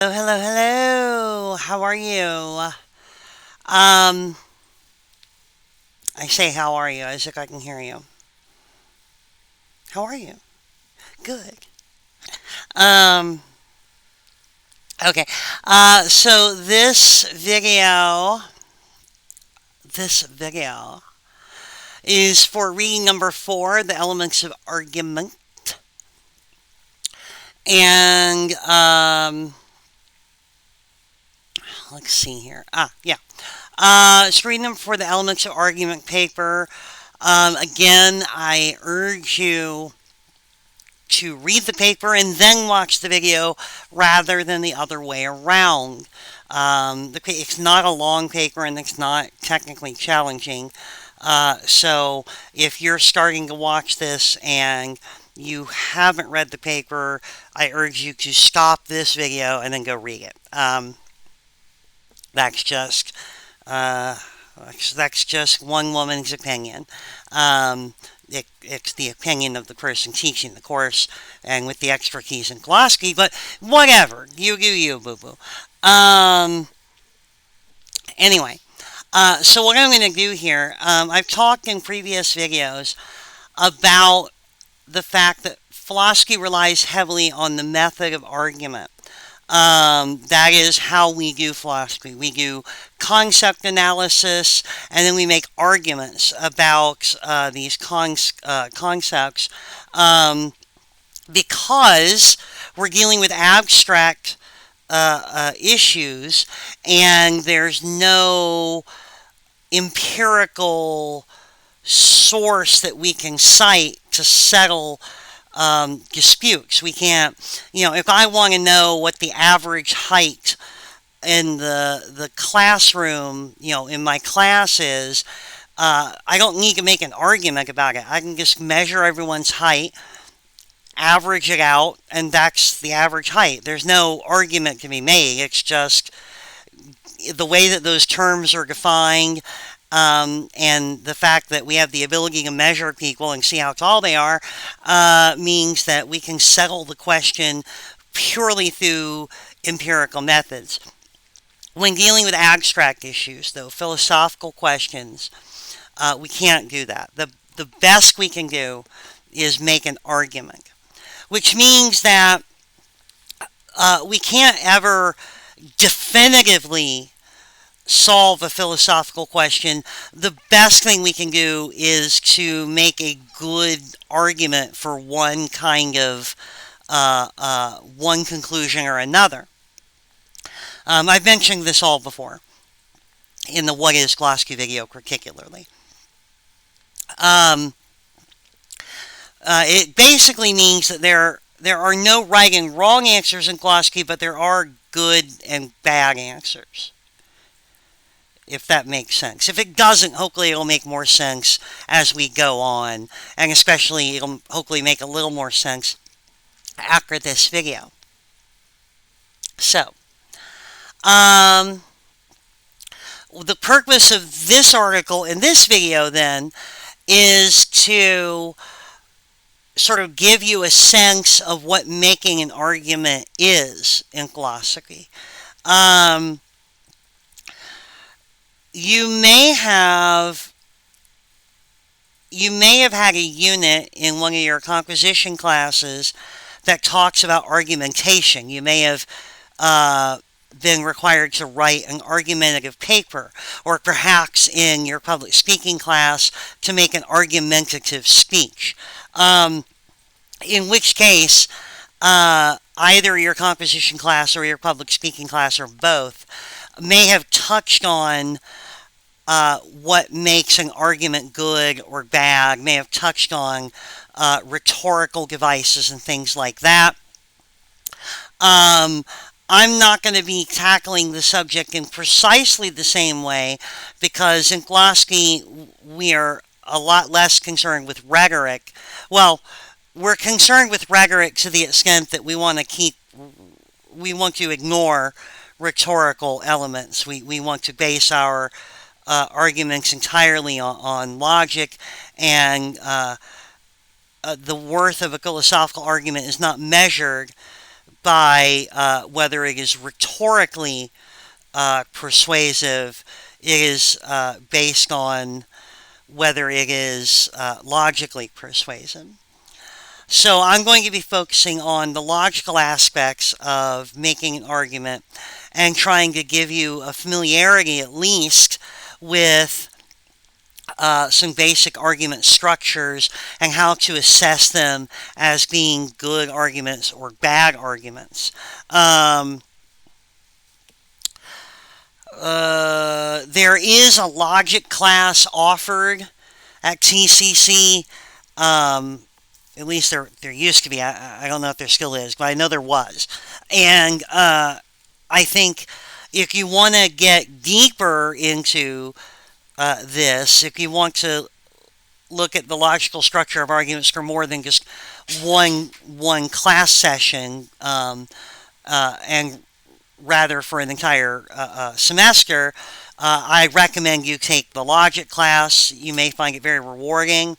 Hello, hello, hello. How are you? Um, I say how are you as if I can hear you. How are you? Good. Um, okay. So this video is for reading number 4, the elements of argument. And let's see here. Yeah. It's reading them for the elements of argument paper. Again, I urge you to read the paper and then watch the video rather than the other way around. It's not a long paper and it's not technically challenging. So if you're starting to watch this and you haven't read the paper, I urge you to stop this video and then go read it. That's just uh, that's just one woman's opinion. Um, it's the opinion of the person teaching the course and with the expertise in philosophy, but whatever. You do you, boo boo. Um, anyway, so what I'm going to do here, I've talked in previous videos about the fact that philosophy relies heavily on the method of argument. That is how we do philosophy. We do concept analysis, and then we make arguments about these concepts because we're dealing with abstract issues, and there's no empirical source that we can cite to settle disputes. We can't, if I want to know what the average height in the classroom, in my class is, I don't need to make an argument about it. I can just measure everyone's height, average it out, and that's the average height. There's no argument to be made. It's just the way that those terms are defined, and the fact that we have the ability to measure people and see how tall they are means that we can settle the question purely through empirical methods. When dealing with abstract issues, though, philosophical questions, we can't do that. The best we can do is make an argument, which means that we can't ever definitively solve a philosophical question. The best thing we can do is to make a good argument for one kind of one conclusion or another. I've mentioned this all before in the What is Philosophy video particularly. Um, it basically means that there are no right and wrong answers in philosophy, but there are good and bad answers, if that makes sense. If it doesn't, hopefully it'll make more sense as we go on, and especially it'll hopefully make a little more sense after this video. So, um, the purpose of this article in this video then is to sort of give you a sense of what making an argument is in philosophy. Um, you may have had a unit in one of your composition classes that talks about argumentation. You may have been required to write an argumentative paper, or perhaps in your public speaking class to make an argumentative speech. In which case, either your composition class or your public speaking class or both may have touched on what makes an argument good or bad, may have touched on rhetorical devices and things like that. Um, I'm not going to be tackling the subject in precisely the same way because in philosophy we are a lot less concerned with rhetoric. Well, we're concerned with rhetoric to the extent that we want to ignore rhetorical elements. We want to base our arguments entirely on logic, and the worth of a philosophical argument is not measured by whether it is rhetorically persuasive. It is based on whether it is logically persuasive. So I'm going to be focusing on the logical aspects of making an argument and trying to give you a familiarity at least with some basic argument structures and how to assess them as being good arguments or bad arguments. There is a logic class offered at TCC. At least there used to be. I don't know if there still is, but I know there was. And I think if you want to get deeper into this, if you want to look at the logical structure of arguments for more than just one class session, and rather for an entire semester, I recommend you take the logic class. You may find it very rewarding.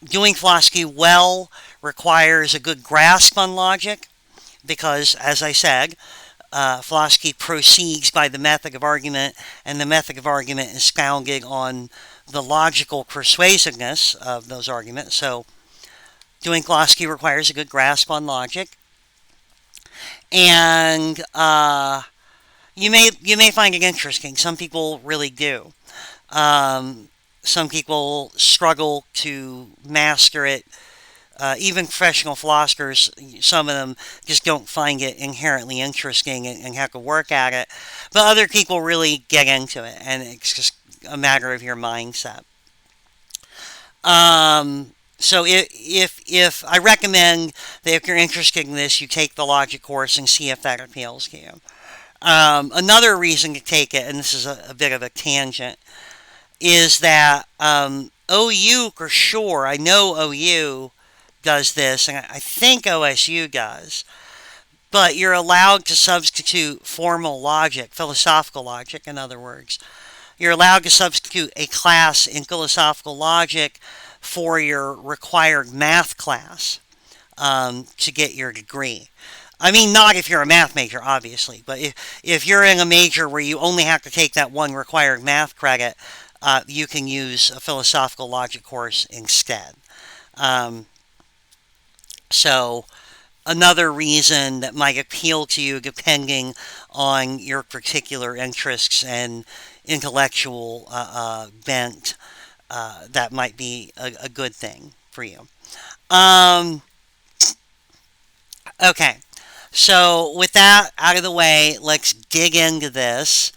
Doing philosophy well requires a good grasp on logic because, as I said, philosophy proceeds by the method of argument, and the method of argument is founded on the logical persuasiveness of those arguments. So, doing philosophy requires a good grasp on logic, and you may find it interesting. Some people really do. Some people struggle to master it. Even professional philosophers, some of them just don't find it inherently interesting and have to work at it. But other people really get into it, and it's just a matter of your mindset. So if I recommend that if you're interested in this, you take the logic course and see if that appeals to you. Another reason to take it, and this is a bit of a tangent, is that OU for sure, I know OU does this, and I think OSU does, but you're allowed to substitute formal logic, philosophical logic, in other words. You're allowed to substitute a class in philosophical logic for your required math class to get your degree. I mean, not if you're a math major, obviously, but if you're in a major where you only have to take that one required math credit, you can use a philosophical logic course instead. So, another reason that might appeal to you depending on your particular interests and intellectual bent, that might be a good thing for you. Okay, so with that out of the way, let's dig into this.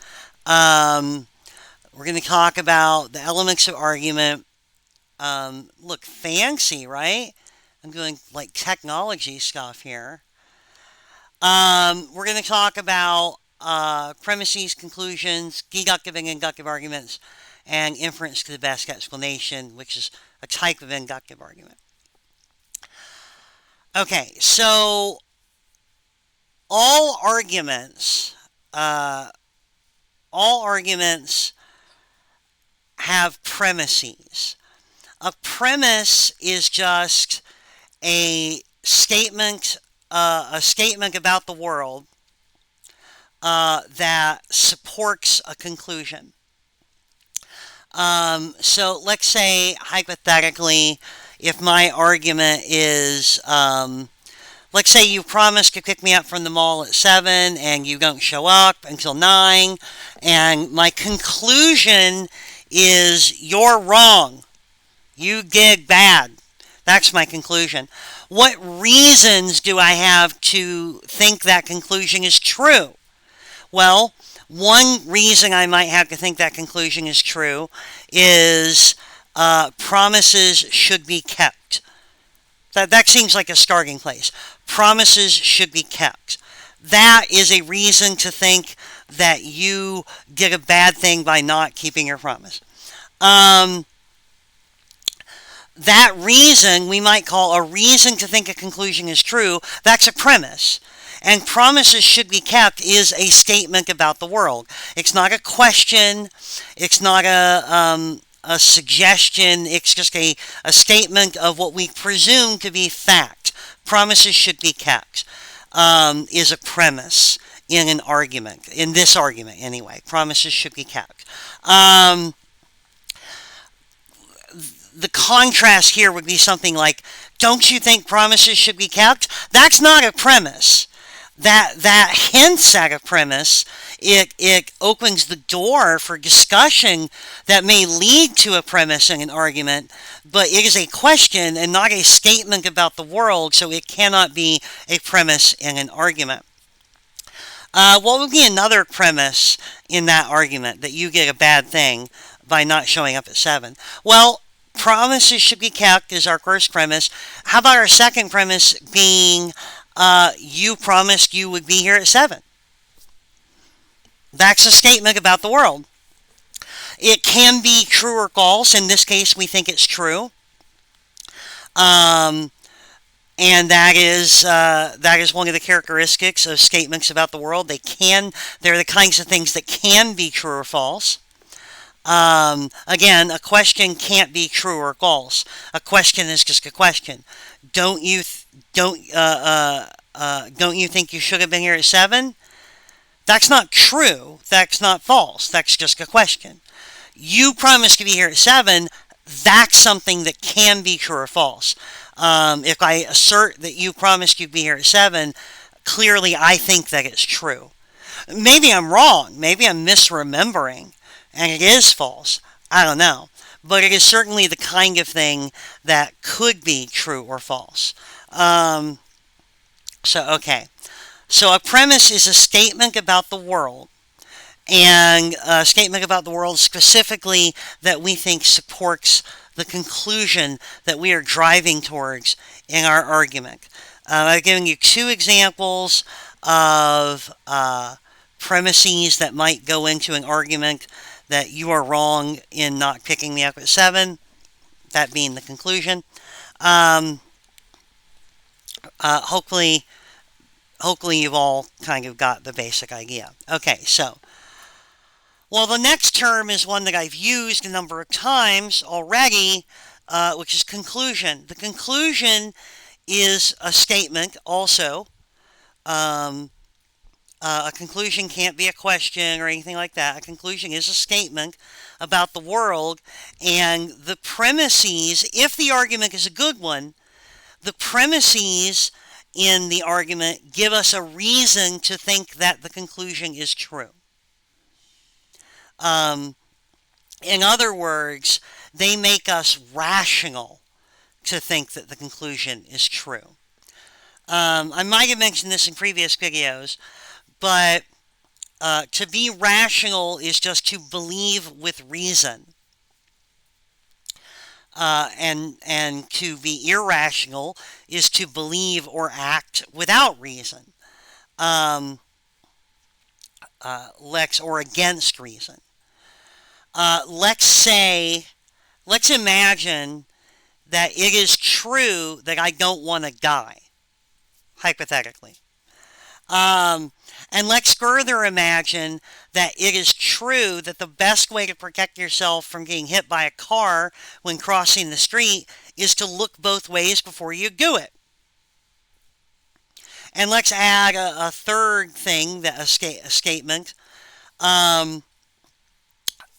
We're going to talk about the elements of argument. Look, fancy, right? I'm doing like technology stuff here. We're going to talk about premises, conclusions, deductive and inductive arguments, and inference to the best explanation, which is a type of inductive argument. Okay, so all arguments have premises. A premise is just a statement about the world that supports a conclusion. So let's say hypothetically, if my argument is, let's say you promised to pick me up from the mall at 7 and you don't show up until 9, and my conclusion is you're wrong. You did bad. That's my conclusion. What reasons do I have to think that conclusion is true? Well, one reason I might have to think that conclusion is true is promises should be kept. That seems like a starting place. Promises should be kept. That is a reason to think that you did a bad thing by not keeping your promise. That reason we might call a reason to think a conclusion is true. That's a premise. And promises should be kept is a statement about the world. It's not a question. It's not a suggestion. It's just a statement of what we presume to be fact. promises should be kept, is a premise in an argument, in this argument anyway. Promises should be kept. The contrast here would be something like, don't you think promises should be kept? That's not a premise. That hints at a premise. It opens the door for discussion that may lead to a premise in an argument, but it is a question and not a statement about the world, so it cannot be a premise in an argument. What would be another premise in that argument that you get a bad thing by not showing up at 7? Well, promises should be kept is our first premise. How about our second premise being you promised you would be here at 7? That's a statement about the world. It can be true or false. In this case, we think it's true. And that is one of the characteristics of statements about the world. They're the kinds of things that can be true or false. Again, a question can't be true or false. A question is just a question. Don't you think you should have been here at 7? That's not true. That's not false. That's just a question. You promised to be here at 7. That's something that can be true or false. If I assert that you promised you'd be here at 7, clearly I think that it's true. Maybe I'm wrong. Maybe I'm misremembering, and it is false. I don't know. But it is certainly the kind of thing that could be true or false. Okay. So a premise is a statement about the world, and a statement about the world specifically that we think supports the conclusion that we are driving towards in our argument. I've given you 2 examples of premises that might go into an argument that you are wrong in not picking me up at 7, that being the conclusion. Hopefully you've all kind of got the basic idea. Okay, so, well, the next term is one that I've used a number of times already, which is conclusion. The conclusion is a statement also. A conclusion can't be a question or anything like that. A conclusion is a statement about the world, and the premises, if the argument is a good one, the premises in the argument give us a reason to think that the conclusion is true. In other words, they make us rational to think that the conclusion is true. I might have mentioned this in previous videos, but to be rational is just to believe with reason. And to be irrational is to believe or act without reason. Or against reason. Let's imagine that it is true that I don't want to die, hypothetically. And let's further imagine that it is true that the best way to protect yourself from getting hit by a car when crossing the street is to look both ways before you do it. And let's add a third thing, a statement. Let's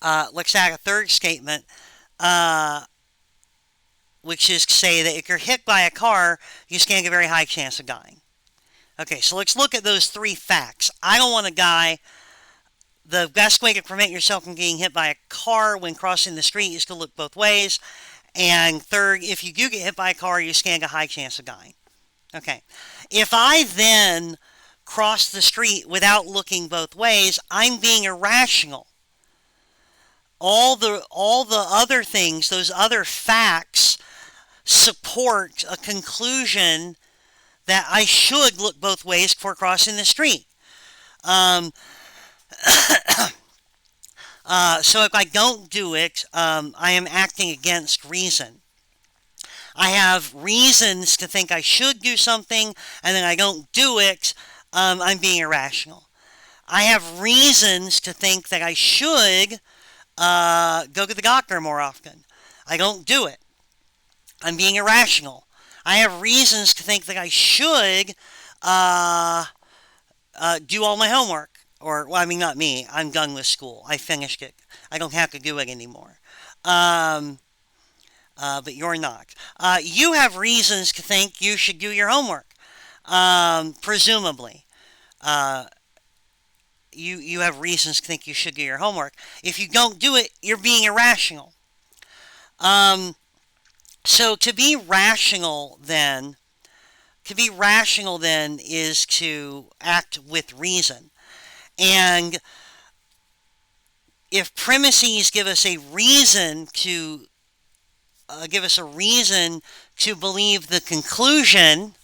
add a third statement, which is to say that if you're hit by a car, you stand a very high chance of dying. Okay, so let's look at those 3 facts. I don't want to die. The best way to prevent yourself from getting hit by a car when crossing the street is to look both ways. And third, if you do get hit by a car, you stand a high chance of dying. Okay, if I then cross the street without looking both ways, I'm being irrational. All the other things, those other facts, support a conclusion that I should look both ways before crossing the street. So if I don't do it, I am acting against reason. I have reasons to think I should do something, and then I don't do it, I'm being irrational. I have reasons to think that I should go to the doctor more often. I don't do it. I'm being irrational. I have reasons to think that I should uh, do all my homework. Or, well, I mean, not me. I'm done with school. I finished it. I don't have to do it anymore. Um, but you're not. You have reasons to think you should do your homework. Presumably. Uh, you have reasons to think you should do your homework. If you don't do it, you're being irrational. Um, so to be rational then is to act with reason. And if premises give us a reason to believe the conclusion,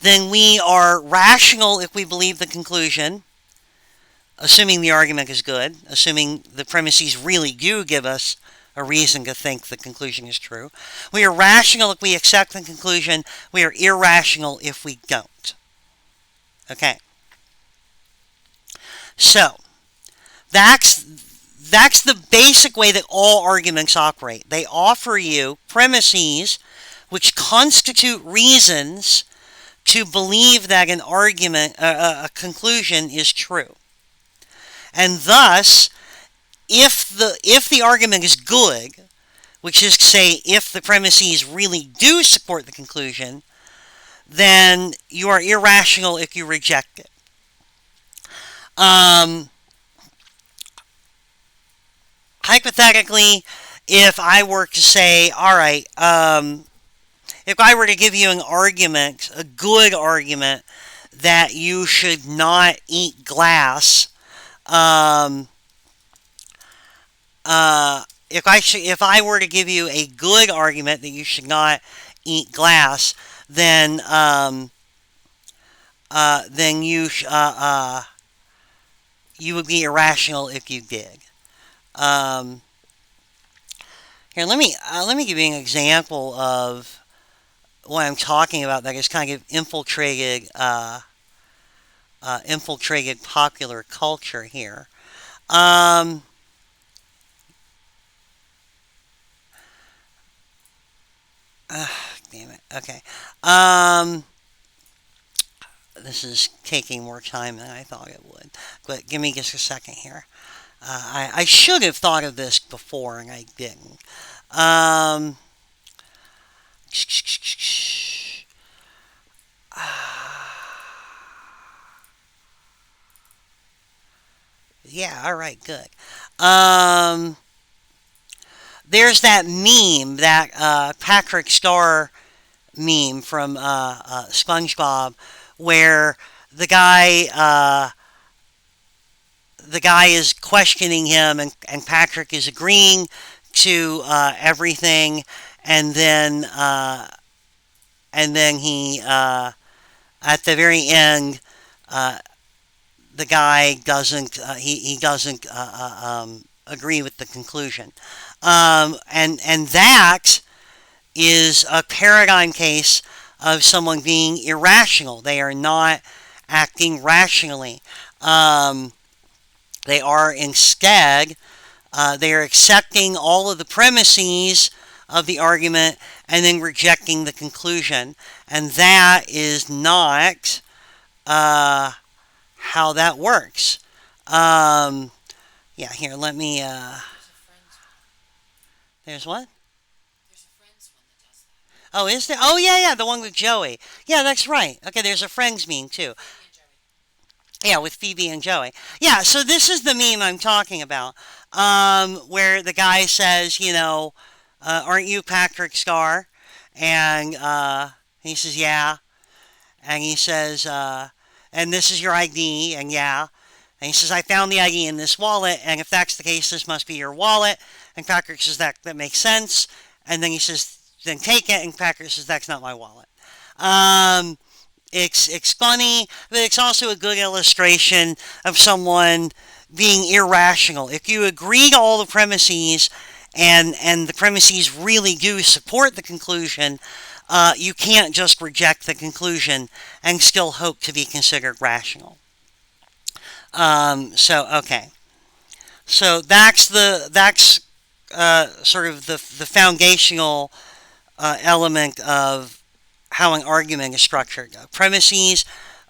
then we are rational if we believe the conclusion, assuming the argument is good, assuming the premises really do give us a reason to think the conclusion is true. We are rational if we accept the conclusion. We are irrational if we don't. Okay. So, that's the basic way that all arguments operate. They offer you premises which constitute reasons to believe that an argument, a conclusion is true. And thus, if the argument is good, which is to say, if the premises really do support the conclusion, then you are irrational if you reject it. Hypothetically, if I were to say, all right, if I were to give you an argument, a good argument, that you should not eat glass, if I were to give you a good argument that you should not eat glass, then you would be irrational if you did. Here, let me give you an example of what I'm talking about that has kind of infiltrated popular culture here. Damn it. Okay. This is taking more time than I thought it would. But give me just a second here. I should have thought of this before, and I didn't. Yeah, all right, good. There's that meme, that Patrick Star meme from SpongeBob, where the guy is questioning him, and Patrick is agreeing to everything, and then he at the very end, the guy doesn't he doesn't agree with the conclusion, and that is a paradigm case of someone being irrational. They are not acting rationally. They are instead, they are accepting all of the premises of the argument and then rejecting the conclusion. And that is not how that works. Yeah, here, let me... There's what? Oh, is there? Oh, yeah, the one with Joey. Yeah, that's right. Okay, there's a Friends meme, too. Yeah, with Phoebe and Joey. Yeah, so this is the meme I'm talking about, where the guy says, aren't you Patrick Star? And he says, yeah. And he says, and this is your ID, and yeah. And he says, I found the ID in this wallet, and if that's the case, this must be your wallet. And Patrick says, that makes sense. And then he says, then take it, and Patrick says, that's not my wallet. It's funny, but it's also a good illustration of someone being irrational. If you agree to all the premises, and the premises really do support the conclusion, you can't just reject the conclusion and still hope to be considered rational. Okay. So that's sort of the foundational element of how an argument is structured. Premises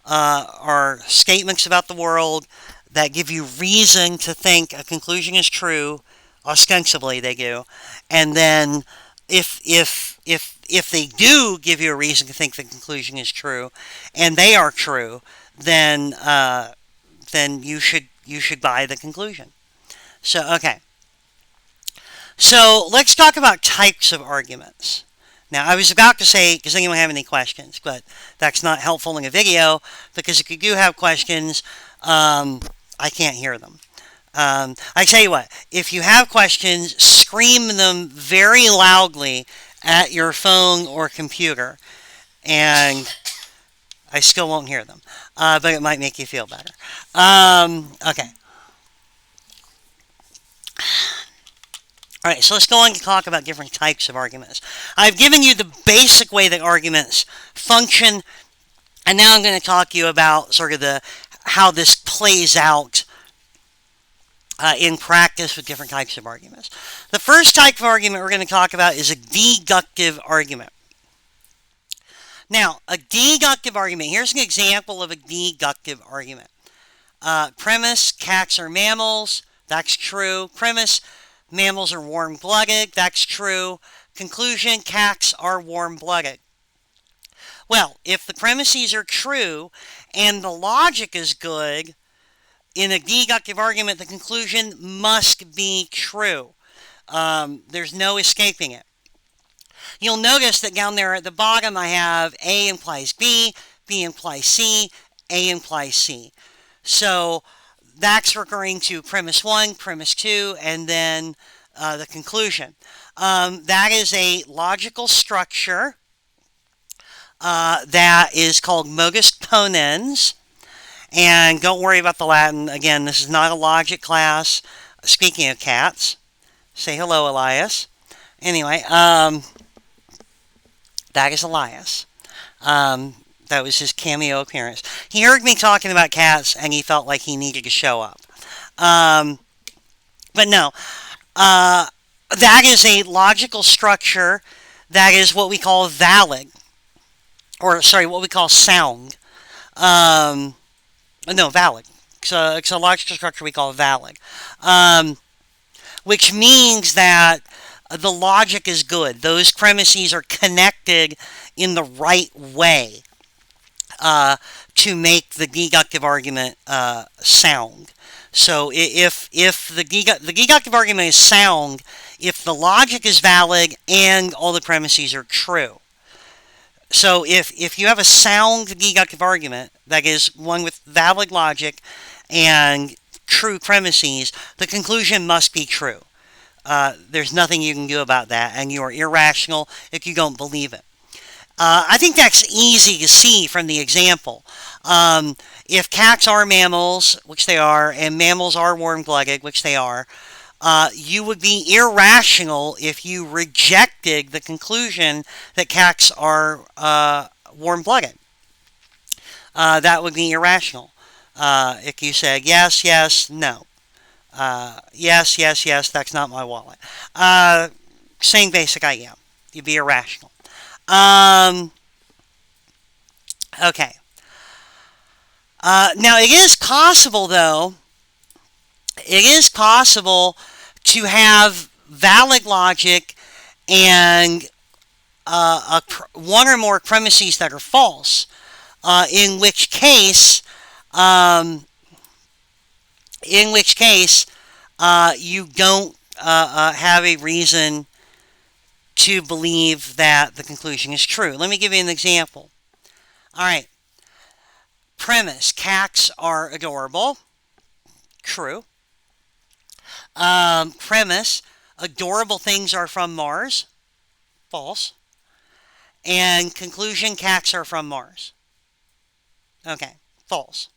are statements about the world that give you reason to think a conclusion is true. Ostensibly, they do, and then if they do give you a reason to think the conclusion is true, and they are true, then you should buy the conclusion. So okay. So let's talk about types of arguments. Now, I was about to say, does anyone have any questions? But that's not helpful in a video, because if you do have questions, I can't hear them. I tell you what, if you have questions, scream them very loudly at your phone or computer, and I still won't hear them, but it might make you feel better. Okay. Alright, so let's go on to talk about different types of arguments. I've given you the basic way that arguments function, and now I'm going to talk to you about sort of how this plays out in practice with different types of arguments. The first type of argument we're going to talk about is a deductive argument. Now, a deductive argument, here's an example of a deductive argument. Premise, cats are mammals, that's true. Premise, mammals are warm-blooded, that's true. Conclusion, cats are warm-blooded. Well, if the premises are true and the logic is good, in a deductive argument, the conclusion must be true. There's no escaping it. You'll notice that down there at the bottom I have A implies B implies C, A implies C. So that's referring to premise 1, premise 2, and then the conclusion. That is a logical structure that is called modus ponens. And don't worry about the Latin. Again, this is not a logic class. Speaking of cats, say hello, Elias. Anyway, that is Elias. That was his cameo appearance. He heard me talking about cats, and he felt like he needed to show up. But no, that is a logical structure that is what we call valid. Or, sorry, what we call sound. No, valid. It's a logical structure we call valid. Which means that the logic is good. Those premises are connected in the right way to make the deductive argument sound. So if the deductive argument is sound, if the logic is valid and all the premises are true. So if you have a sound deductive argument, that is one with valid logic and true premises, the conclusion must be true. There's nothing you can do about that, and you are irrational if you don't believe it. I think that's easy to see from the example. If cats are mammals, which they are, and mammals are warm-blooded, which they are, you would be irrational if you rejected the conclusion that cats are warm-blooded. That would be irrational. If you said yes, yes, no. Yes, yes, yes, that's not my wallet. Same basic idea. You'd be irrational. Okay. Now, it is possible, though, to have valid logic and one or more premises that are false, in which case you don't have a reason to believe that the conclusion is true. Let me give you an example. All right. Premise, cats are adorable. True. Premise, adorable things are from Mars. False. And conclusion, cats are from Mars. Okay, false,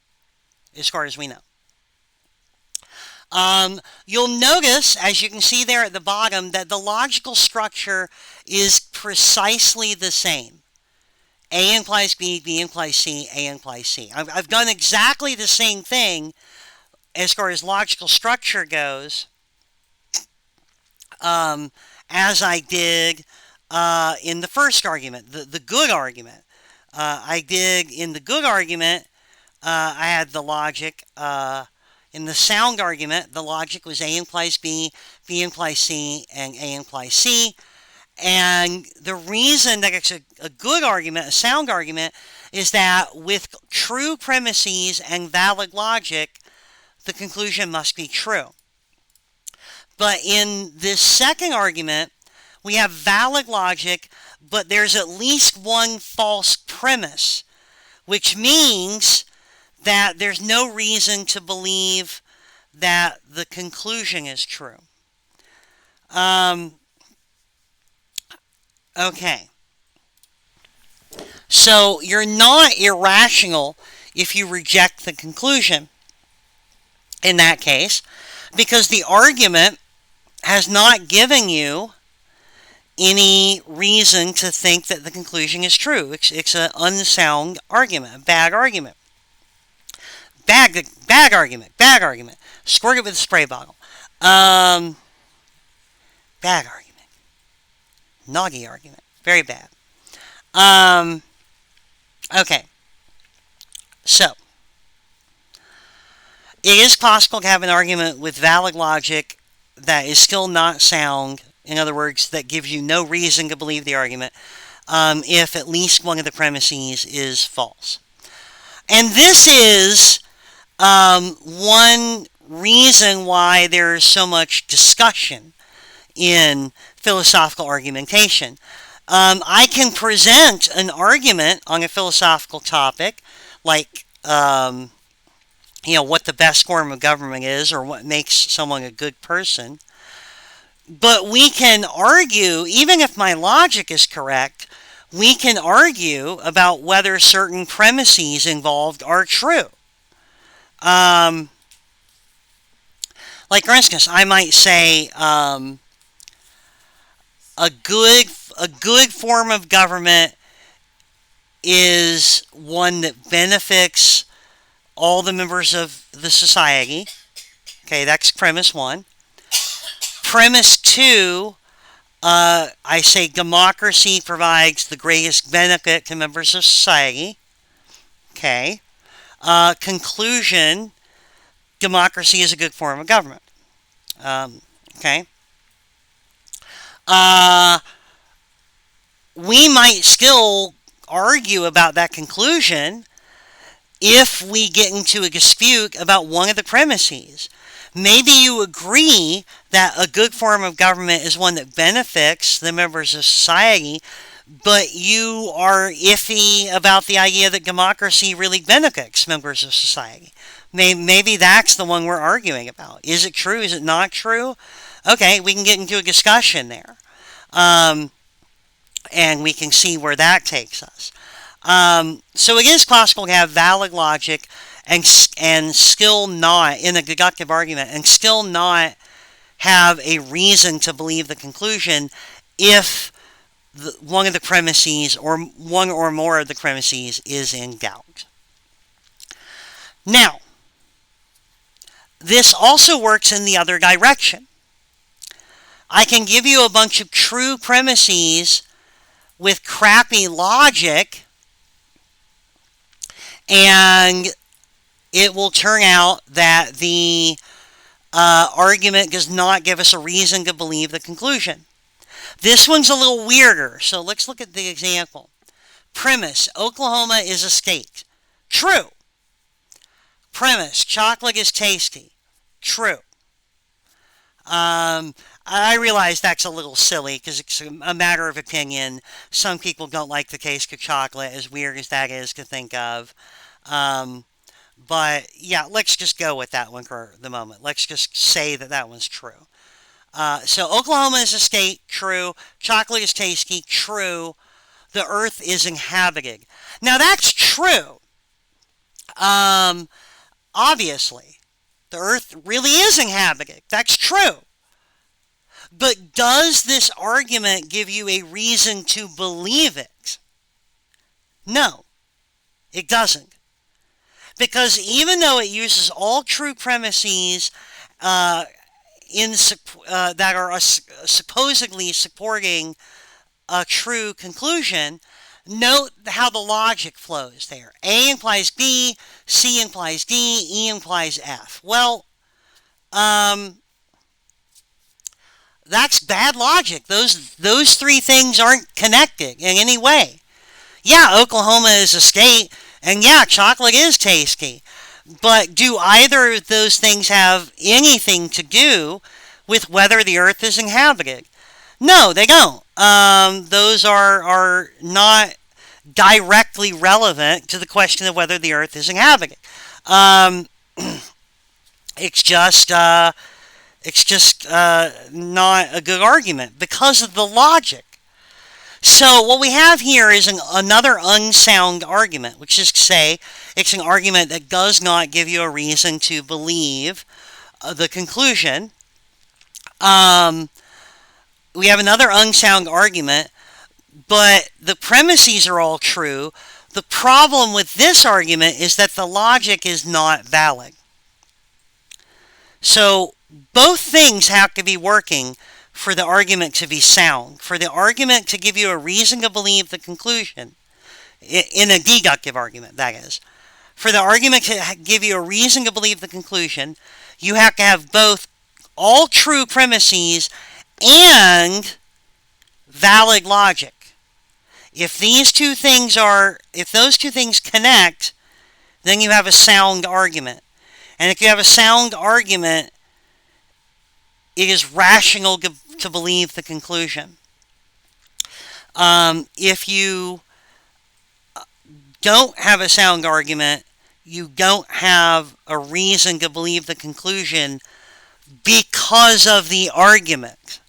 as far as we know. You'll notice, as you can see there at the bottom, that the logical structure is precisely the same. A implies B, B implies C, A implies C. I've done exactly the same thing as far as logical structure goes as I did in the first argument, the good argument. In the good argument, I had the logic. In the sound argument, the logic was A implies B, B implies C, and A implies C. And the reason that it's a good argument, a sound argument, is that with true premises and valid logic, the conclusion must be true. But in this second argument, we have valid logic, but there's at least one false premise, which means that there's no reason to believe that the conclusion is true. Okay. So you're not irrational if you reject the conclusion in that case, because the argument has not given you any reason to think that the conclusion is true. It's an unsound argument, a bad argument. Bad argument. Squirt it with a spray bottle. Bad argument. Naughty argument. Very bad. Okay. So, it is possible to have an argument with valid logic that is still not sound. In other words, that gives you no reason to believe the argument if at least one of the premises is false. And this is one reason why there is so much discussion in philosophical argumentation. I can present an argument on a philosophical topic, like what the best form of government is, or what makes someone a good person. But we can argue, even if my logic is correct, we can argue about whether certain premises involved are true. Like, for instance, I might say a good form of government is one that benefits all the members of the society. Okay, that's premise one. Premise two, I say democracy provides the greatest benefit to members of society. Okay. Conclusion, democracy is a good form of government. Okay. We might still argue about that conclusion if we get into a dispute about one of the premises. Maybe you agree that a good form of government is one that benefits the members of society, but you are iffy about the idea that democracy really benefits members of society. Maybe that's the one we're arguing about. Is it true? Is it not true? Okay, we can get into a discussion there. And we can see where that takes us. So it is possible to have valid logic and still not, in a deductive argument, and still not have a reason to believe the conclusion if one of the premises, or one or more of the premises, is in doubt. Now, this also works in the other direction. I can give you a bunch of true premises with crappy logic, and it will turn out that the argument does not give us a reason to believe the conclusion. This one's a little weirder, so let's look at the example. Premise, Oklahoma is a state. True. Premise, chocolate is tasty. True. I realize that's a little silly because it's a matter of opinion. Some people don't like the taste of chocolate, as weird as that is to think of. But yeah, let's just go with that one for the moment. Let's just say that that one's true. So Oklahoma is a state. True. Chocolate is tasty. True. The earth is inhabited. Now that's true. Obviously, the earth really is inhabited. That's true. But does this argument give you a reason to believe it? No, it doesn't. Because even though it uses all true premises that are supposedly supporting a true conclusion, note how the logic flows there. A implies B, C implies D, E implies F. Well, that's bad logic. Those three things aren't connected in any way. Yeah, Oklahoma is a state, and yeah, chocolate is tasty. But do either of those things have anything to do with whether the earth is inhabited? No, they don't. Those are not directly relevant to the question of whether the earth is inhabited. Um, it's just not a good argument because of the logic. So what we have here is another unsound argument, which is to say it's an argument that does not give you a reason to believe the conclusion. We have another unsound argument, but the premises are all true. The problem with this argument is that the logic is not valid. So both things have to be working for the argument to be sound, for the argument to give you a reason to believe the conclusion, in a deductive argument, that is. For the argument to give you a reason to believe the conclusion, you have to have both all true premises and valid logic. If those two things connect, then you have a sound argument. And if you have a sound argument, it is rational to believe the conclusion. If you don't have a sound argument, you don't have a reason to believe the conclusion because of the argument.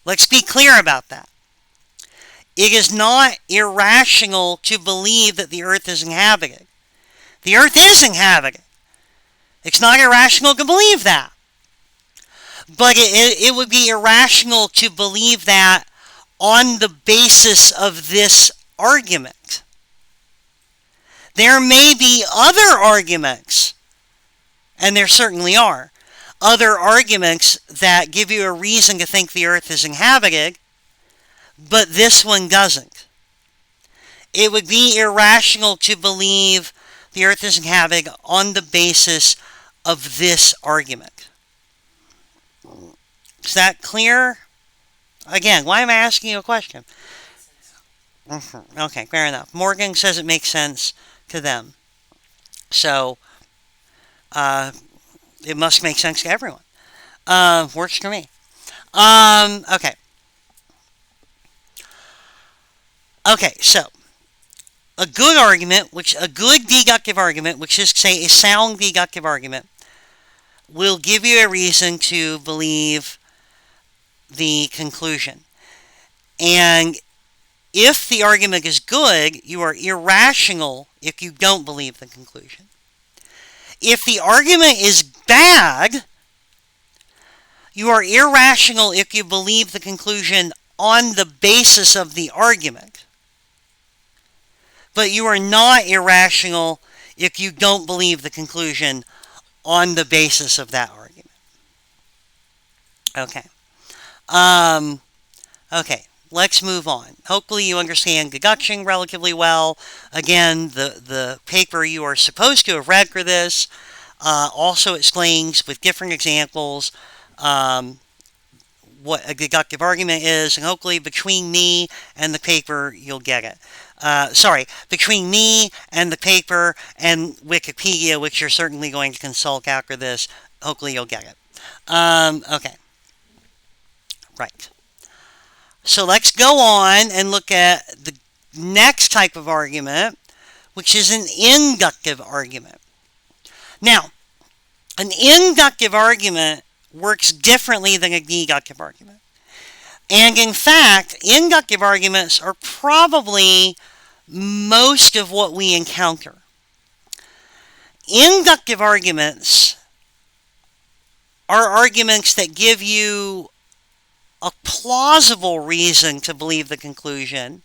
Let's be clear about that. It is not irrational to believe that the earth is inhabited. The earth is inhabited. It's not irrational to believe that. But it would be irrational to believe that on the basis of this argument. There may be other arguments, and there certainly are, other arguments that give you a reason to think the earth is inhabited, but this one doesn't. It would be irrational to believe the earth is inhabited on the basis of this argument. Is that clear? Again, why am I asking you a question? Okay, fair enough. Morgan says it makes sense to them. So, it must make sense to everyone. Works for me. Okay. Okay, so, a good argument, a good deductive argument, which is to say a sound deductive argument, will give you a reason to believe the conclusion. And if the argument is good, you are irrational if you don't believe the conclusion. If the argument is bad, you are irrational if you believe the conclusion on the basis of the argument. But you are not irrational if you don't believe the conclusion on the basis of that argument. Okay. Okay, let's move on. Hopefully you understand deduction relatively well. Again, the paper you are supposed to have read for this also explains with different examples what a deductive argument is, and hopefully between me and the paper you'll get it. Between me and the paper and Wikipedia, which you're certainly going to consult after this, hopefully you'll get it. Okay. Right. So let's go on and look at the next type of argument, which is an inductive argument. Now, an inductive argument works differently than a deductive argument. And in fact, inductive arguments are probably most of what we encounter. Inductive arguments are arguments that give you a plausible reason to believe the conclusion,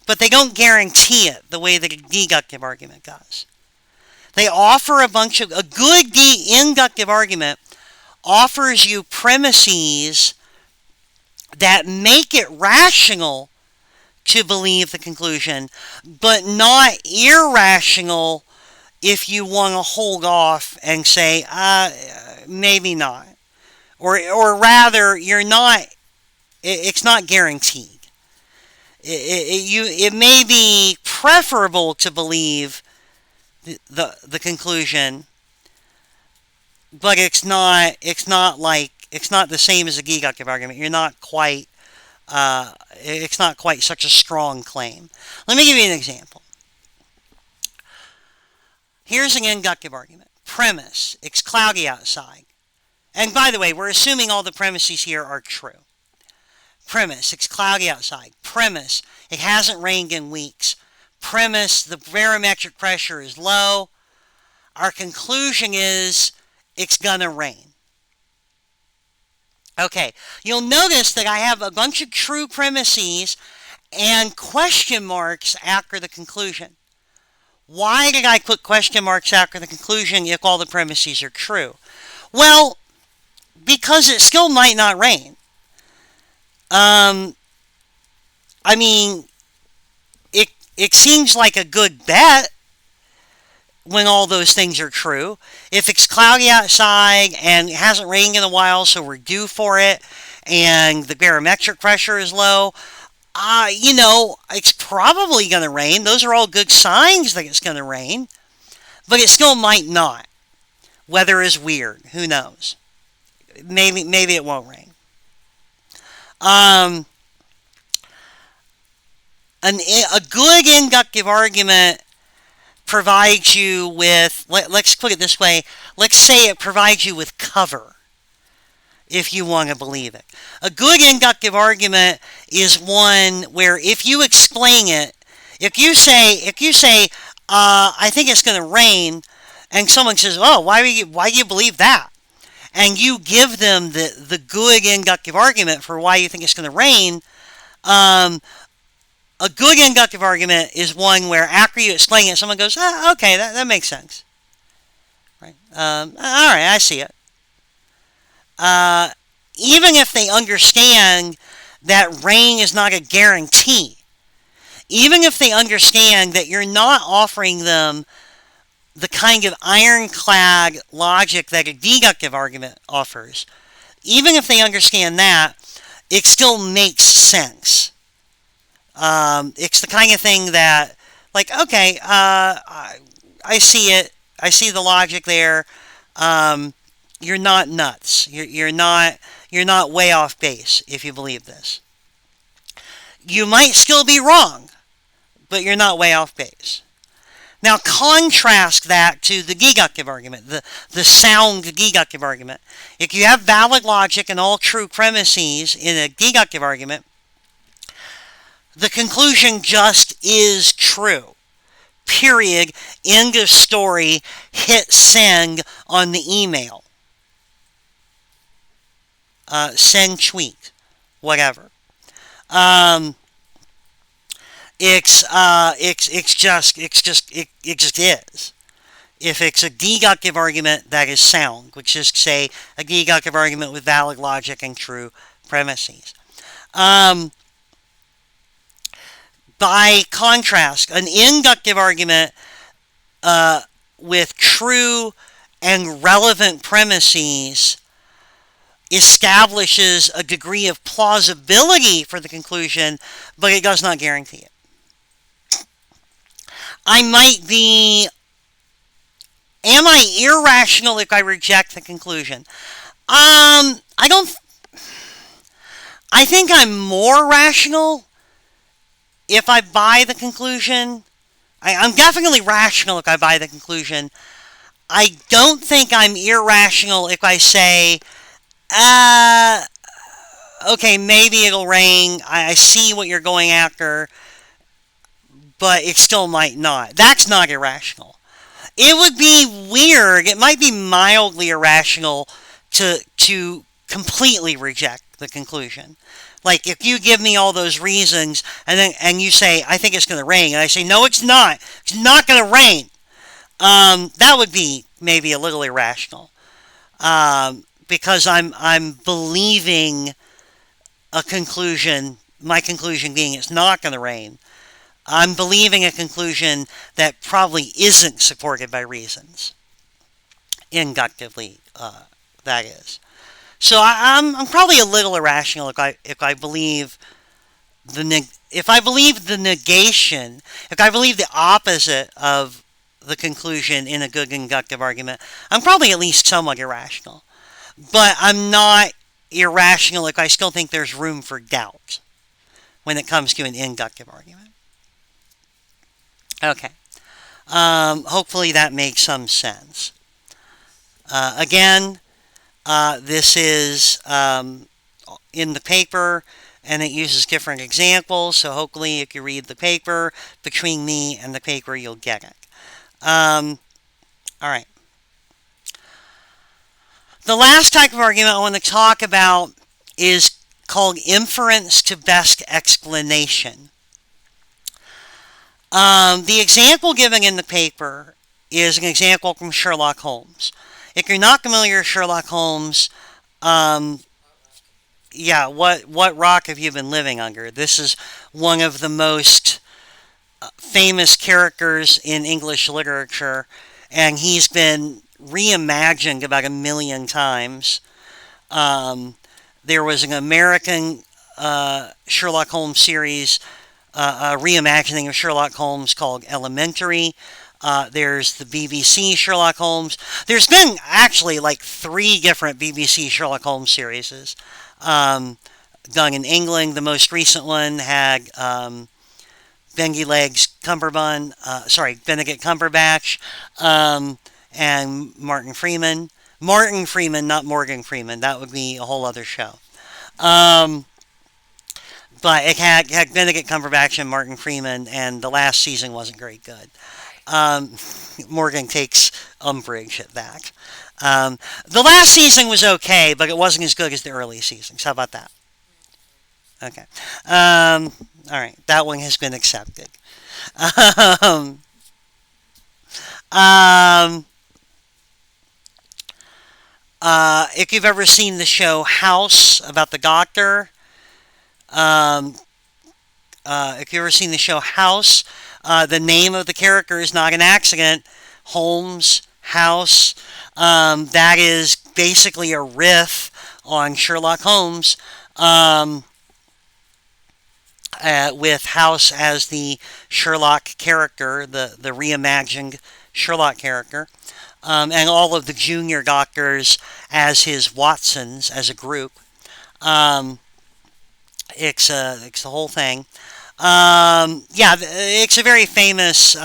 but they don't guarantee it the way that a deductive argument does. They offer a good inductive argument offers you premises that make it rational to believe the conclusion, but not irrational if you want to hold off and say, maybe not. Or rather, it's not guaranteed. It may be preferable to believe the conclusion, but it's not the same as a deductive argument. It's not quite such a strong claim. Let me give you an example. Here's an inductive argument. Premise: it's cloudy outside. And by the way, we're assuming all the premises here are true. Premise: it's cloudy outside. Premise: it hasn't rained in weeks. Premise: the barometric pressure is low. Our conclusion is it's gonna rain. Okay, you'll notice that I have a bunch of true premises and question marks after the conclusion. Why did I put question marks after the conclusion if all the premises are true? Well, because it still might not rain. I mean, it seems like a good bet when all those things are true. If it's cloudy outside and it hasn't rained in a while, so we're due for it, and the barometric pressure is low, it's probably going to rain. Those are all good signs that it's going to rain, but it still might not. Weather is weird. Who knows? Maybe it won't rain. A good inductive argument provides you with, let's put it this way, let's say it provides you with cover, if you want to believe it. A good inductive argument is one where if you explain it, if you say, I think it's going to rain, and someone says, oh, why do you believe that? And you give them the good inductive argument for why you think it's going to rain, a good inductive argument is one where after you explain it, someone goes, okay, that makes sense. Right? All right, I see it. Even if they understand that rain is not a guarantee, even if they understand that you're not offering them the kind of ironclad logic that a deductive argument offers, even if they understand that, it still makes sense. It's the kind of thing that, like, okay, I see it. I see the logic there. You're not nuts. You're not way off base if you believe this. You might still be wrong, but you're not way off base. Now contrast that to the deductive argument, the sound deductive argument. If you have valid logic and all true premises in a deductive argument, the conclusion just is true. Period. End of story. Hit send on the email. Send tweet. Whatever. It just is. If it's a deductive argument, that is sound, which is, say, a deductive argument with valid logic and true premises. By contrast, an inductive argument with true and relevant premises establishes a degree of plausibility for the conclusion, but it does not guarantee it. Am I irrational if I reject the conclusion? I think I'm more rational if I buy the conclusion. I'm definitely rational if I buy the conclusion. I don't think I'm irrational if I say, okay, maybe it'll rain. I see what you're going after, but it still might not. That's not irrational. It would be weird. It might be mildly irrational to completely reject the conclusion. Like if you give me all those reasons and you say, I think it's going to rain, and I say, no, it's not. It's not going to rain. That would be maybe a little irrational. Because I'm believing a conclusion, my conclusion being it's not going to rain. I'm believing a conclusion that probably isn't supported by reasons, inductively, that is. So I'm probably a little irrational if I believe if I believe the negation, if I believe the opposite of the conclusion in a good inductive argument, I'm probably at least somewhat irrational. But I'm not irrational if I still think there's room for doubt when it comes to an inductive argument. Okay. Hopefully that makes some sense. Again, this is in the paper, and it uses different examples, so hopefully if you read the paper, between me and the paper, you'll get it. All right. The last type of argument I want to talk about is called inference to best explanation. The example given in the paper is an example from Sherlock Holmes. If you're not familiar with Sherlock Holmes, yeah, what rock have you been living under? This is one of the most famous characters in English literature, and he's been reimagined about 1 million times. There was an American Sherlock Holmes series, a reimagining of Sherlock Holmes called Elementary. There's the BBC Sherlock Holmes. There's been actually like 3 different BBC Sherlock Holmes series done in England. The most recent one had Benedict Cumberbatch, and Martin Freeman. Martin Freeman, not Morgan Freeman. That would be a whole other show. But it had Benedict Cumberbatch and Martin Freeman, and the last season wasn't very good. Morgan takes umbrage at that. The last season was okay, but it wasn't as good as the early seasons. How about that? Okay. All right. That one has been accepted. If you've ever seen the show House about the doctor, if you've ever seen the show House, the name of the character is not an accident. Holmes, House. That is basically a riff on Sherlock Holmes, with House as the Sherlock character, the reimagined Sherlock character, and all of the junior doctors as his Watsons as a group. It's the whole thing. Yeah, it's a very famous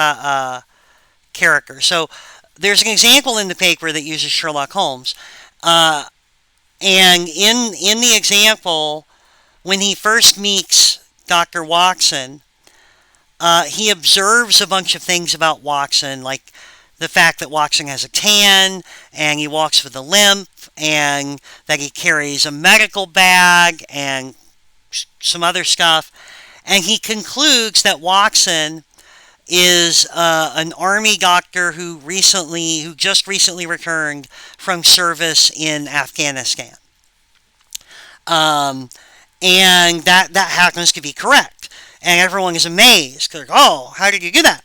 character. So there's an example in the paper that uses Sherlock Holmes, and in the example, when he first meets Dr. Watson, he observes a bunch of things about Watson, like the fact that Watson has a tan, and he walks with a limp, and that he carries a medical bag, and some other stuff. And he concludes that Watson is an army doctor who just recently returned from service in Afghanistan. And that happens to be correct. And everyone is amazed. They're like, oh, how did you do that?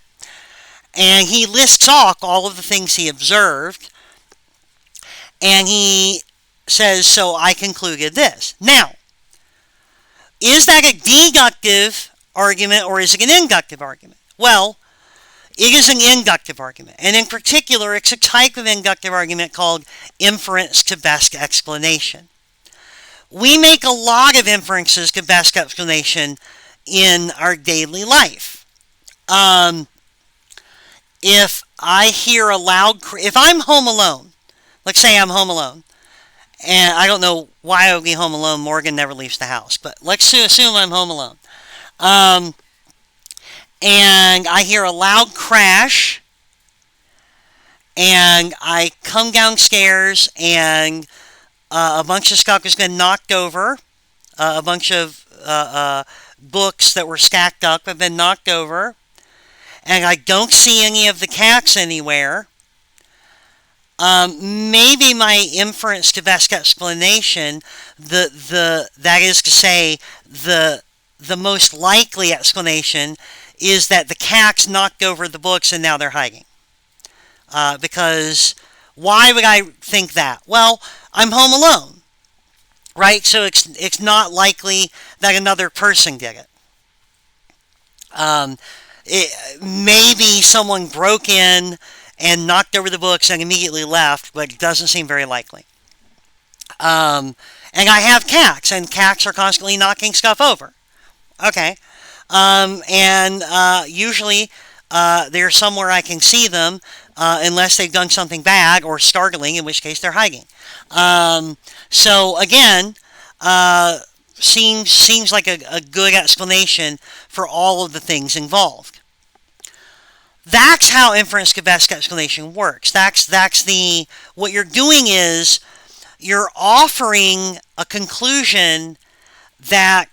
And he lists off all of the things he observed. And he says, so I concluded this. Now, is that a deductive argument or is it an inductive argument? Well, it is an inductive argument. And in particular, it's a type of inductive argument called inference to best explanation. We make a lot of inferences to best explanation in our daily life. If I hear a loud if I'm home alone, let's say I'm home alone, and I don't know why I would be home alone. Morgan never leaves the house, but let's assume I'm home alone. And I hear a loud crash, and I come downstairs, and a bunch of stuff has been knocked over. A bunch of books that were stacked up have been knocked over. And I don't see any of the cats anywhere. Maybe my inference to best explanation, that is to say, the most likely explanation is that the cats knocked over the books and now they're hiding. Because why would I think that? Well, I'm home alone, right? So it's not likely that another person did it. Um, Maybe someone broke in and knocked over the books and immediately left, but it doesn't seem very likely. And I have cats, and cats are constantly knocking stuff over. Okay. And usually they're somewhere I can see them, unless they've done something bad or startling, in which case they're hiding. So again, seems like a good explanation for all of the things involved. That's how inference to best explanation works. That's the what you're doing is you're offering a conclusion that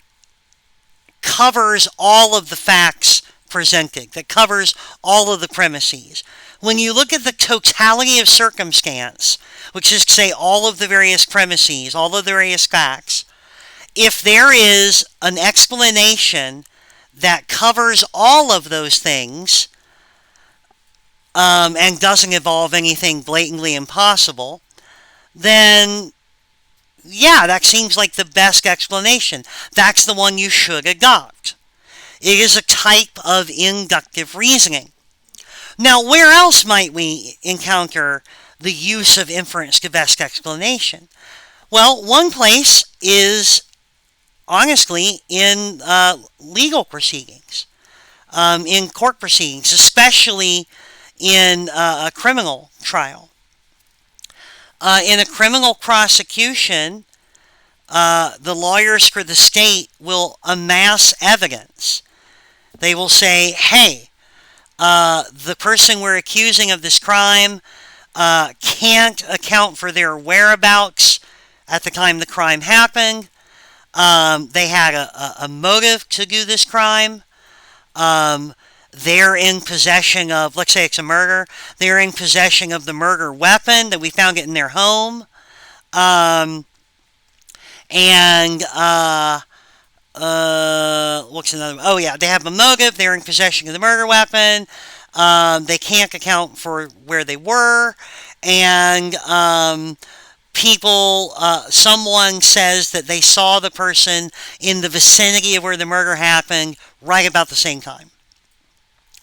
covers all of the facts presented, that covers all of the premises. When you look at the totality of circumstance, which is to say all of the various premises, all of the various facts, if there is an explanation that covers all of those things, and doesn't involve anything blatantly impossible, then yeah, that seems like the best explanation. That's the one you should adopt. It is a type of inductive reasoning. Now, where else might we encounter the use of inference to best explanation? Well, one place is, honestly, in legal proceedings, in court proceedings, especially in a criminal trial. In a criminal prosecution, the lawyers for the state will amass evidence. They will say, hey, the person we're accusing of this crime can't account for their whereabouts at the time the crime happened. They had a motive to do this crime. They're in possession of, let's say it's a murder, they're in possession of the murder weapon, that we found it in their home. What's another? Oh yeah, they have a motive, they're in possession of the murder weapon. They can't account for where they were. And someone says that they saw the person in the vicinity of where the murder happened right about the same time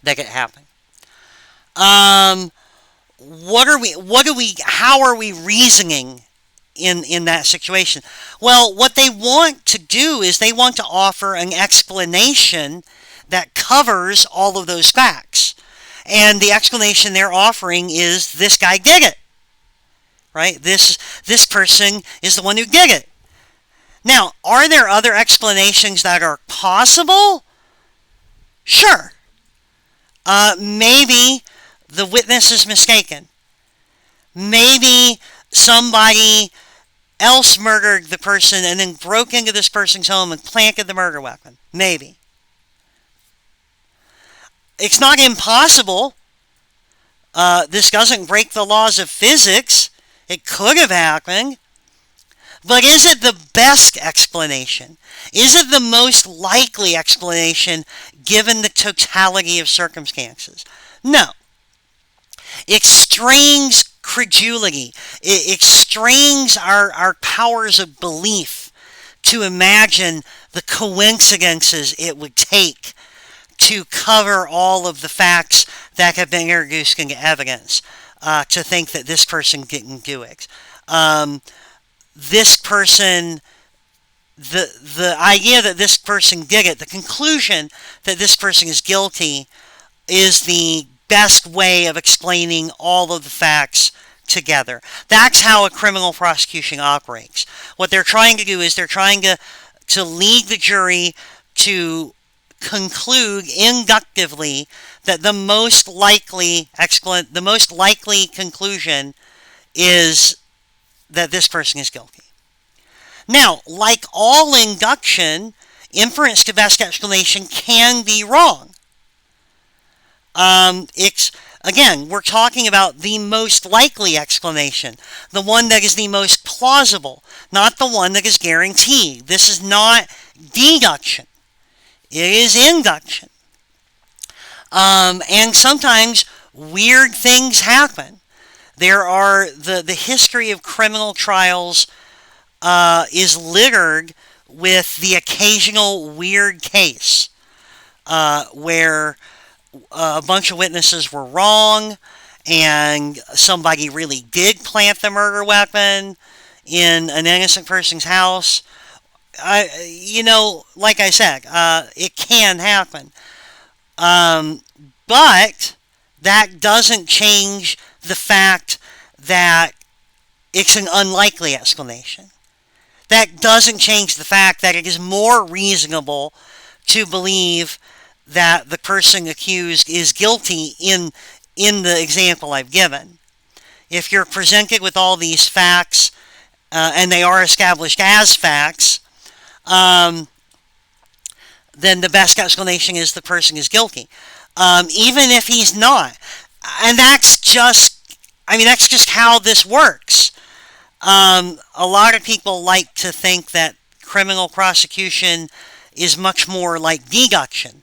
that it happened. How are we reasoning in that situation? Well, what they want to do is they want to offer an explanation that covers all of those facts. And the explanation they're offering is this guy did it. Right? This person is the one who did it. Now, are there other explanations that are possible? Sure. Maybe the witness is mistaken. Maybe somebody else murdered the person and then broke into this person's home and planted the murder weapon. Maybe. It's not impossible. This doesn't break the laws of physics. It could have happened. But is it the best explanation? Is it the most likely explanation given the totality of circumstances? No. It strains credulity. It strains our powers of belief to imagine the coincidences it would take to cover all of the facts that have been introduced into evidence, to think that this person didn't do it. This person, the idea that this person did it, the conclusion that this person is guilty, is the best way of explaining all of the facts together. That's how a criminal prosecution operates. What they're trying to do is they're trying to lead the jury to conclude inductively that the most likely conclusion is that this person is guilty. Now, like all induction, inference to best explanation can be wrong. Again, we're talking about the most likely explanation, the one that is the most plausible, not the one that is guaranteed. This is not deduction. It is induction. And sometimes weird things happen. There are the history of criminal trials is littered with the occasional weird case where a bunch of witnesses were wrong and somebody really did plant the murder weapon in an innocent person's house. Like I said, it can happen. But that doesn't change the fact that it's an unlikely explanation. That doesn't change the fact that it is more reasonable to believe that the person accused is guilty in the example I've given. If you're presented with all these facts, and they are established as facts, then the best explanation is the person is guilty. Even if he's not. And that's just how this works. A lot of people like to think that criminal prosecution is much more like deduction.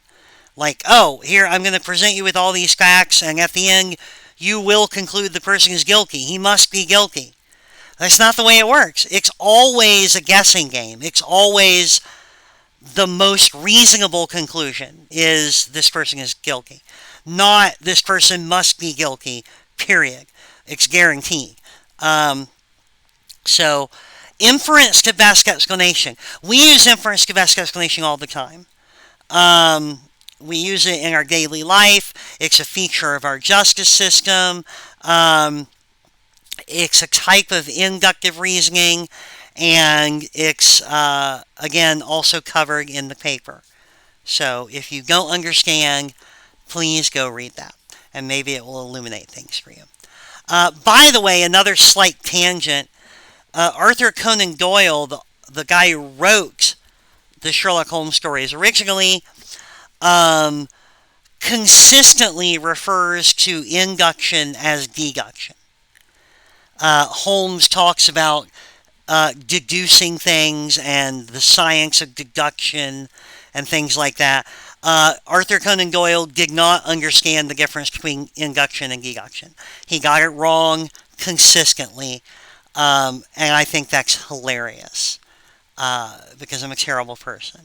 Like, oh, here, I'm going to present you with all these facts, and at the end, you will conclude the person is guilty. He must be guilty. That's not the way it works. It's always a guessing game. It's always the most reasonable conclusion is this person is guilty. Not this person must be guilty, period. It's guaranteed. So, inference to best explanation. We use inference to best explanation all the time. We use it in our daily life. It's a feature of our justice system. It's a type of inductive reasoning, and it's, again, also covered in the paper. So if you don't understand, please go read that, and maybe it will illuminate things for you. By the way, another slight tangent. Arthur Conan Doyle, the guy who wrote the Sherlock Holmes stories originally, consistently refers to induction as deduction. Holmes talks about deducing things and the science of deduction and things like that. Arthur Conan Doyle did not understand the difference between induction and deduction. He got it wrong consistently, and I think that's hilarious because I'm a terrible person.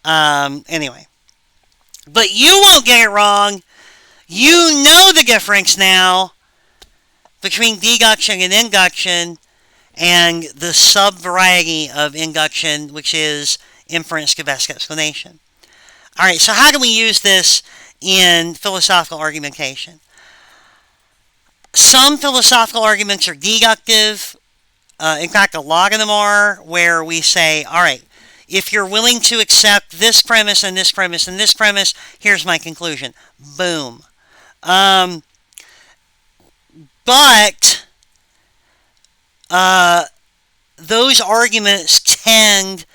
Anyway. But you won't get it wrong. You know the difference now between deduction and induction, and the sub-variety of induction, which is inference to best explanation. Alright, so how do we use this in philosophical argumentation? Some philosophical arguments are deductive. In fact, a lot of them are, where we say, alright, if you're willing to accept this premise and this premise and this premise, here's my conclusion. Boom. But those arguments tend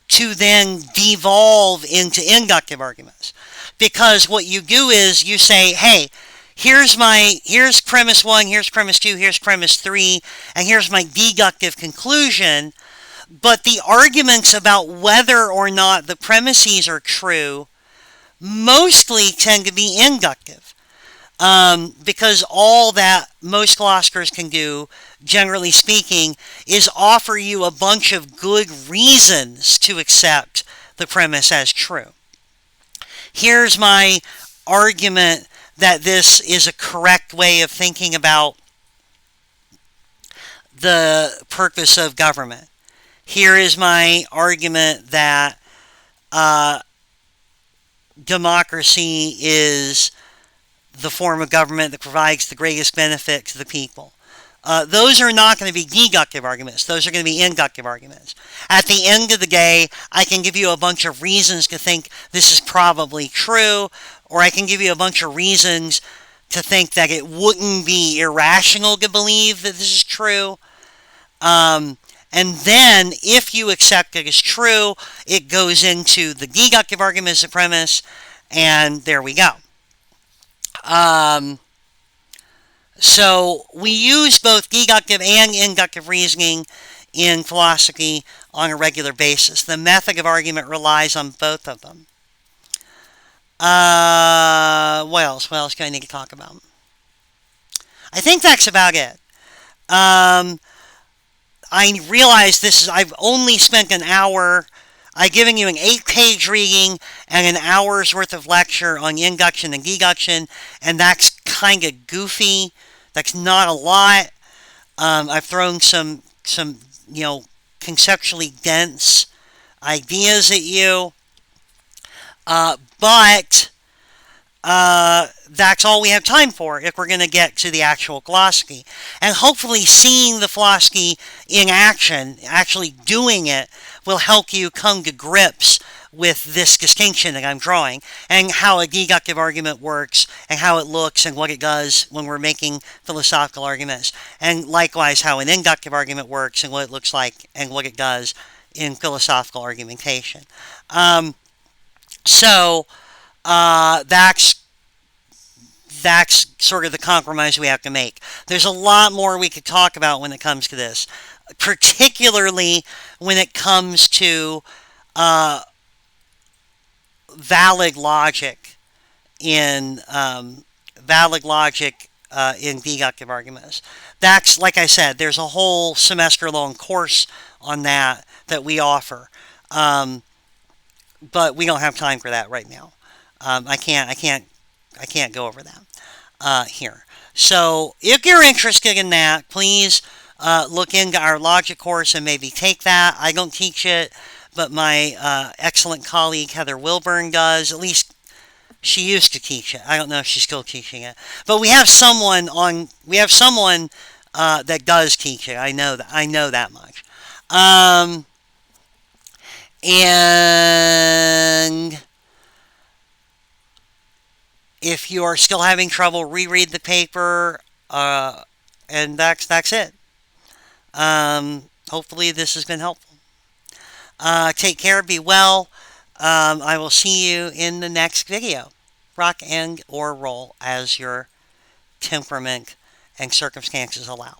to then devolve into inductive arguments. Because what you do is you say, hey, here's premise 1, here's premise 2, here's premise 3, and here's my deductive conclusion. But the arguments about whether or not the premises are true mostly tend to be inductive. Because all that most philosophers can do, generally speaking, is offer you a bunch of good reasons to accept the premise as true. Here's my argument that this is a correct way of thinking about the purpose of government. Here is my argument that democracy is the form of government that provides the greatest benefit to the people. Those are not going to be deductive arguments. Those are going to be inductive arguments. At the end of the day, I can give you a bunch of reasons to think this is probably true, or I can give you a bunch of reasons to think that it wouldn't be irrational to believe that this is true. And then, if you accept it as true, it goes into the deductive argument as a premise, and there we go. So we use both deductive and inductive reasoning in philosophy on a regular basis. The method of argument relies on both of them. What else? What else do I need to talk about? I think that's about it. Um, I realize I've only spent an hour. I've given you an 8-page reading and an hour's worth of lecture on induction and deduction, and that's kind of goofy. That's not a lot. I've thrown some conceptually dense ideas at you, but that's all we have time for if we're going to get to the actual philosophy. And hopefully seeing the philosophy in action, actually doing it, will help you come to grips with this distinction that I'm drawing and how a deductive argument works and how it looks and what it does when we're making philosophical arguments. And likewise how an inductive argument works and what it looks like and what it does in philosophical argumentation. So that's sort of the compromise we have to make. There's a lot more we could talk about when it comes to this, particularly when it comes to valid logic in deductive arguments. That's, like I said, there's a whole semester-long course on that we offer, but we don't have time for that right now. I can't go over that here. So if you're interested in that, please look into our logic course and maybe take that. I don't teach it, but my excellent colleague Heather Wilburn does. At least she used to teach it. I don't know if she's still teaching it, but we have someone that does teach it. I know that much. And if you are still having trouble, reread the paper, and that's it. Hopefully this has been helpful. Take care, be well. I will see you in the next video. Rock and or roll as your temperament and circumstances allow.